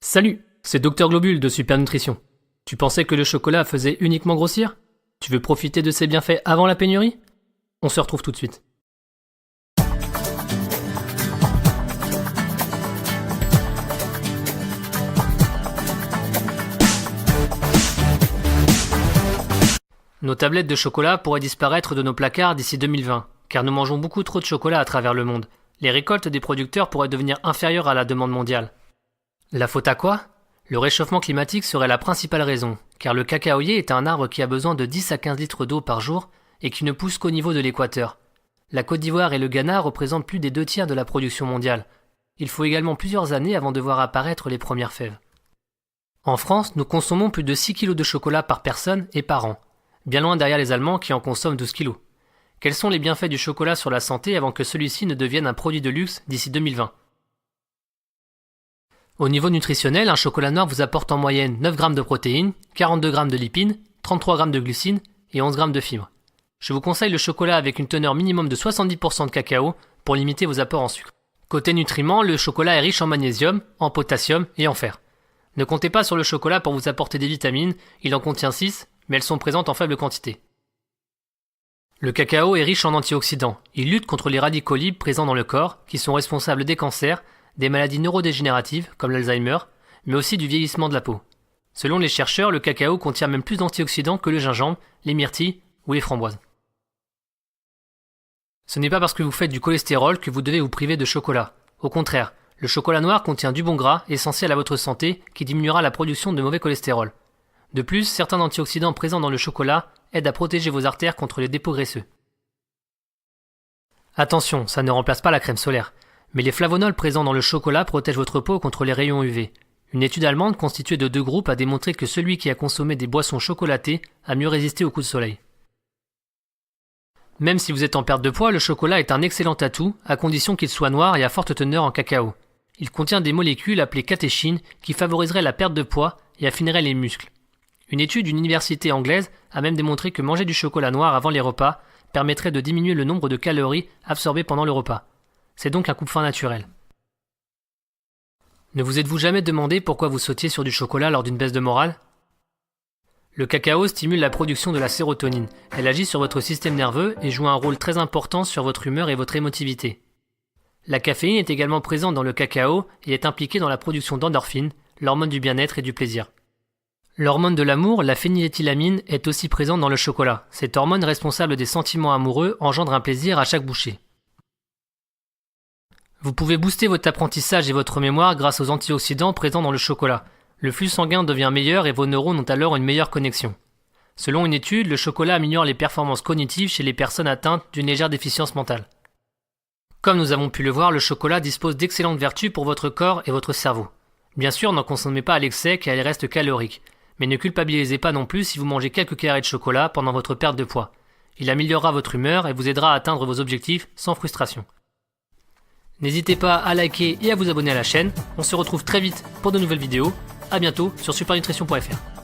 Salut, c'est Dr Globule de Super Nutrition. Tu pensais que le chocolat faisait uniquement grossir? Tu veux profiter de ses bienfaits avant la pénurie? On se retrouve tout de suite. Nos tablettes de chocolat pourraient disparaître de nos placards d'ici 2020, car nous mangeons beaucoup trop de chocolat à travers le monde. Les récoltes des producteurs pourraient devenir inférieures à la demande mondiale. La faute à quoi? Le réchauffement climatique serait la principale raison, car le cacaoyer est un arbre qui a besoin de 10 à 15 litres d'eau par jour et qui ne pousse qu'au niveau de l'équateur. La Côte d'Ivoire et le Ghana représentent plus des 2/3 de la production mondiale. Il faut également plusieurs années avant de voir apparaître les premières fèves. En France, nous consommons plus de 6 kg de chocolat par personne et par an, bien loin derrière les Allemands qui en consomment 12 kg. Quels sont les bienfaits du chocolat sur la santé avant que celui-ci ne devienne un produit de luxe d'ici 2020? Au niveau nutritionnel, un chocolat noir vous apporte en moyenne 9 g de protéines, 42 g de lipides, 33 g de glucides et 11 g de fibres. Je vous conseille le chocolat avec une teneur minimum de 70% de cacao pour limiter vos apports en sucre. Côté nutriments, le chocolat est riche en magnésium, en potassium et en fer. Ne comptez pas sur le chocolat pour vous apporter des vitamines, il en contient 6, mais elles sont présentes en faible quantité. Le cacao est riche en antioxydants. Il lutte contre les radicaux libres présents dans le corps, qui sont responsables des cancers, des maladies neurodégénératives comme l'Alzheimer, mais aussi du vieillissement de la peau. Selon les chercheurs, le cacao contient même plus d'antioxydants que le gingembre, les myrtilles ou les framboises. Ce n'est pas parce que vous faites du cholestérol que vous devez vous priver de chocolat. Au contraire, le chocolat noir contient du bon gras, essentiel à votre santé, qui diminuera la production de mauvais cholestérol. De plus, certains antioxydants présents dans le chocolat aident à protéger vos artères contre les dépôts graisseux. Attention, ça ne remplace pas la crème solaire, mais les flavonols présents dans le chocolat protègent votre peau contre les rayons UV. Une étude allemande constituée de 2 groupes a démontré que celui qui a consommé des boissons chocolatées a mieux résisté aux coups de soleil. Même si vous êtes en perte de poids, le chocolat est un excellent atout, à condition qu'il soit noir et à forte teneur en cacao. Il contient des molécules appelées catéchines qui favoriseraient la perte de poids et affineraient les muscles. Une étude d'une université anglaise a même démontré que manger du chocolat noir avant les repas permettrait de diminuer le nombre de calories absorbées pendant le repas. C'est donc un coupe-faim naturel. Ne vous êtes-vous jamais demandé pourquoi vous sautiez sur du chocolat lors d'une baisse de morale? Le cacao stimule la production de la sérotonine. Elle agit sur votre système nerveux et joue un rôle très important sur votre humeur et votre émotivité. La caféine est également présente dans le cacao et est impliquée dans la production d'endorphines, l'hormone du bien-être et du plaisir. L'hormone de l'amour, la phényléthylamine, est aussi présente dans le chocolat. Cette hormone responsable des sentiments amoureux engendre un plaisir à chaque bouchée. Vous pouvez booster votre apprentissage et votre mémoire grâce aux antioxydants présents dans le chocolat. Le flux sanguin devient meilleur et vos neurones ont alors une meilleure connexion. Selon une étude, le chocolat améliore les performances cognitives chez les personnes atteintes d'une légère déficience mentale. Comme nous avons pu le voir, le chocolat dispose d'excellentes vertus pour votre corps et votre cerveau. Bien sûr, n'en consommez pas à l'excès car il reste calorique, mais ne culpabilisez pas non plus si vous mangez quelques carrés de chocolat pendant votre perte de poids. Il améliorera votre humeur et vous aidera à atteindre vos objectifs sans frustration. N'hésitez pas à liker et à vous abonner à la chaîne. On se retrouve très vite pour de nouvelles vidéos. A bientôt sur supernutrition.fr.